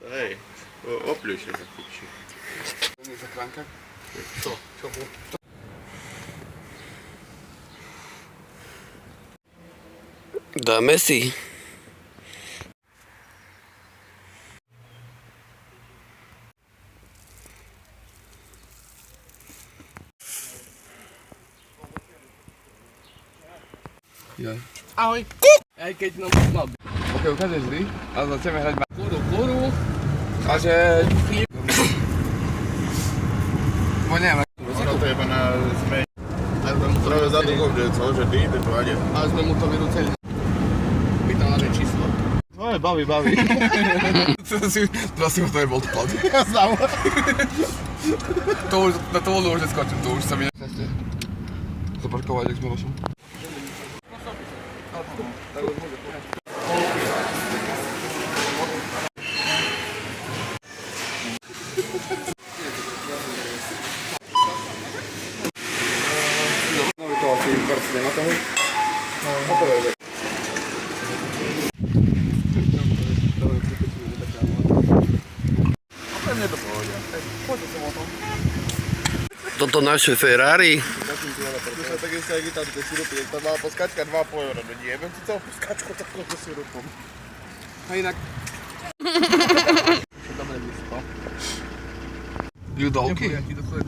Hej, opľuj sa za piči. To nie zachránka? Čo? Čo bolo? Dáme si. Jaj. Ahoj. Aj keď nám mal Ok, ukážeš hry, ale začneme hrať koru. a že... Bo neviem, Ono to je na zmeň. Práve za dlhom, že co, že ty ideš vláde. Ale sme mu to vyrúceli. Pýtal na číslo. No je, baví. Teraz si ho to nebol odpad. Ja znám. Na to voľnú už neskočím, to už sa mi nechcete. Zaparkovať, jak s Milošom. Novi to asi vrstne na toho. No to je. Mne to pohodia. Poďte som o tom. Toto naše Ferrari. Duša, tak ešte aj tam tie sirupy, tam mala poskačka 2,5 €, no nie, viem si celú poskačku takto so sirupom. A inak... Čo dobre vyspal. Ľudovky? Ja ti do toho.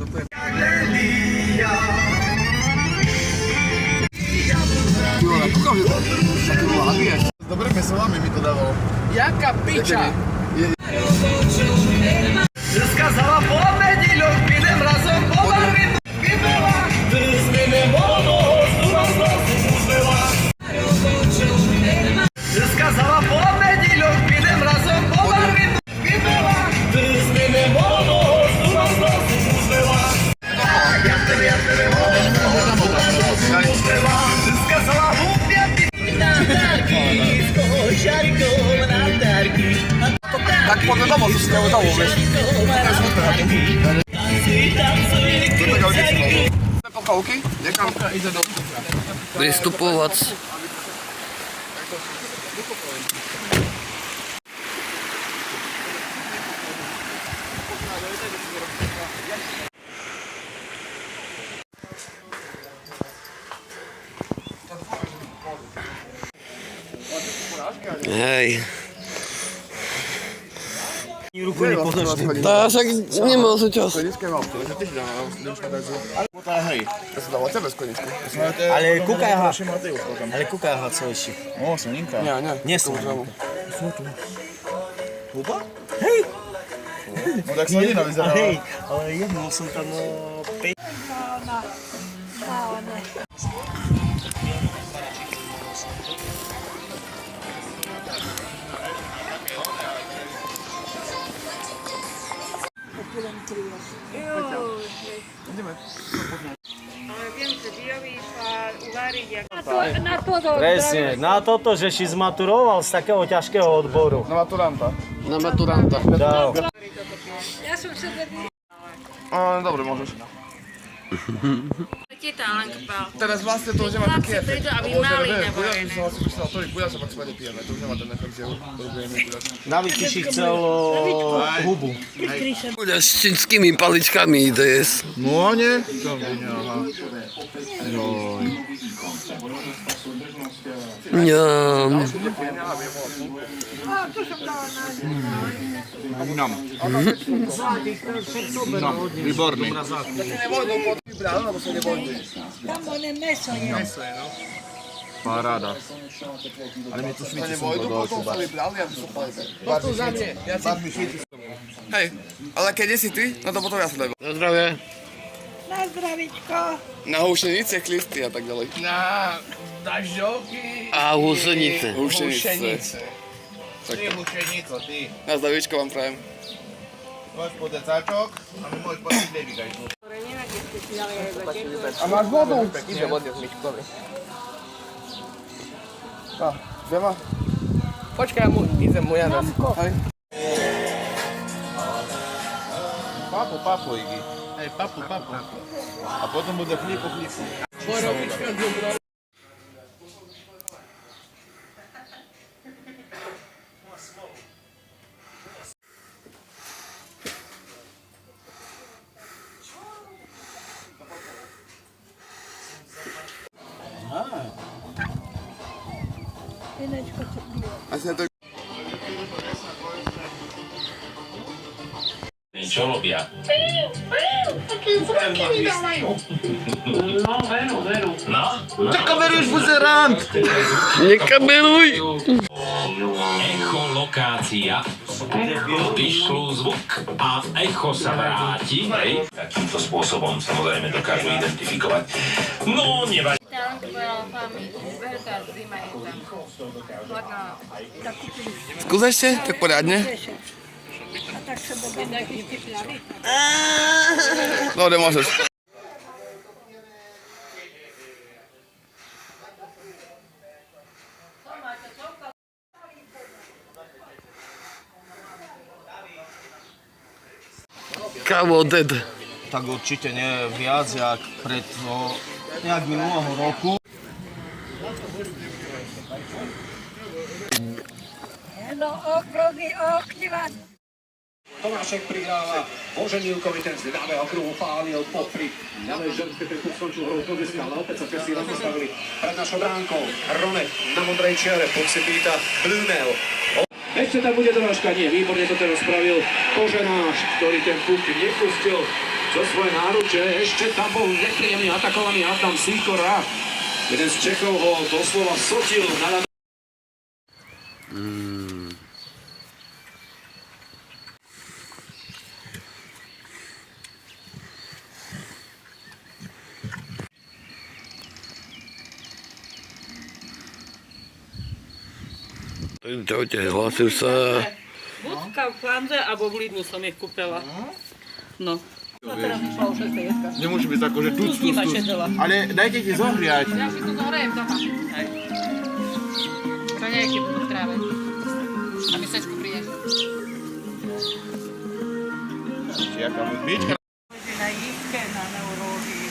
Ty vole, kúkam, že to... A ty vole, hady je. S dobrými slovami mi to dávalo. Jaká piča! Сказала по неділю, підем разом по барвінку. Підбила, ти з ними молодого, знову змусила. Сказала по неділю, підем разом по барвінку. Підбила, ти з ними молодого, знову змусила. Я тебе молодого, змусила. Сказала губ'я підтарки, з кошариком на тарки. Tak poďme domov, to si neudało, vieš. To je smutné. To je taká odličná. Pokovky? Niekam ide do... Pristupovac. Hej. Tá, však nemal som čas. Konička je malé, že ty si dáva, To je hej. ja som dal od tebe z koničky. Ale kúkaj ho, ale kúkaj ho celejší. O, slaninka. Nie, nie. Nie sú. Huba? Hej! No tak slanina vyzerala. Hej, ale jednou som tam 5. Ale viem, že Dio išla uvariť na to Presne, na toto, že si zmaturoval z takého ťažkého odboru. Na maturanta. Na maturanta. Dá. Ja som sa Dobre, môžeš. Teta Alenka Pál. Teraz vlastne to už nemá taký Chlapci prídu, aby mali nevojené. Ja som si myslel, to ja sa pak spade pijeme, to už nemá ten efekt, že robíme kudač. David, ty si chcel hubu. Bude s čínskými paličkami ide jesť. No nie? To vidia, aha. Joj. Mňam. Nam. Nam, výborný. Nevojnou pod vybrali, lebo sa nevojnú. Paráda. Ale mi tu Sa švici som nevojnú, do potom očuba. sa vybrali a to sú palice. To za mne. Ja si... Hej, ale keď si ty, no to potom ja som dajú. Na zdravie. Na zdravičko. Na húšenice, klisty a tak ďalej. Na dažďovky. A húsenice. Húšenice. Nie hušenico, ty. Na zdravíčko vám prajem. Máš po decáčok a my môžeš platiť baby tu. A máš vodu? Ide vodne z Miškovi. Dema? Počkaj, idem mu ja raz. Hej. Papu, Igi. Hej, papu. A potom bude chlípu. Asi to... Čo robia? Nekameruješ buzerant! Nekameruj! Echolokácia. Vyšľú zvuk a echo sa vráti. Hej. Takýmto spôsobom samozrejme dokážu identifikovať. No, nevadí. Tam bola veľmi veľká zima je tam. Hladná. Skús ešte, tak poriadne. Dobre, môžeš. Kámo, dead. Tak určite nie viac, jak pred nejak minulého roku. Tomášek prihráva Boženílkovi, ten z ľavého kruhu pálil popri ľavej žrtke, ten tu skončil hrou do deska, ale opäť sa Česi rozostavili pred našou bránkou. Ronek na modrej čiare, poď si pýta Blumel. Ešte tam bude dorážka, nie, výborne to teraz spravil Koženáš, ktorý ten puk nepustil zo svoje náruče. Ešte tam bol nepríjemne atakovaný Adam Sikora. Jeden z Čechov ho doslova sotil na Čaute, hlásim sa. Budka v Flandre alebo v Lidlu som ich kúpila. No. Nemôže byť tako, že tuc. Ale dajte ti zohriať. Ja si to zohrejem doma. Raňajky budú v tráve. A misečku prineš. Jaká modlička. Na jízke, na neurológii.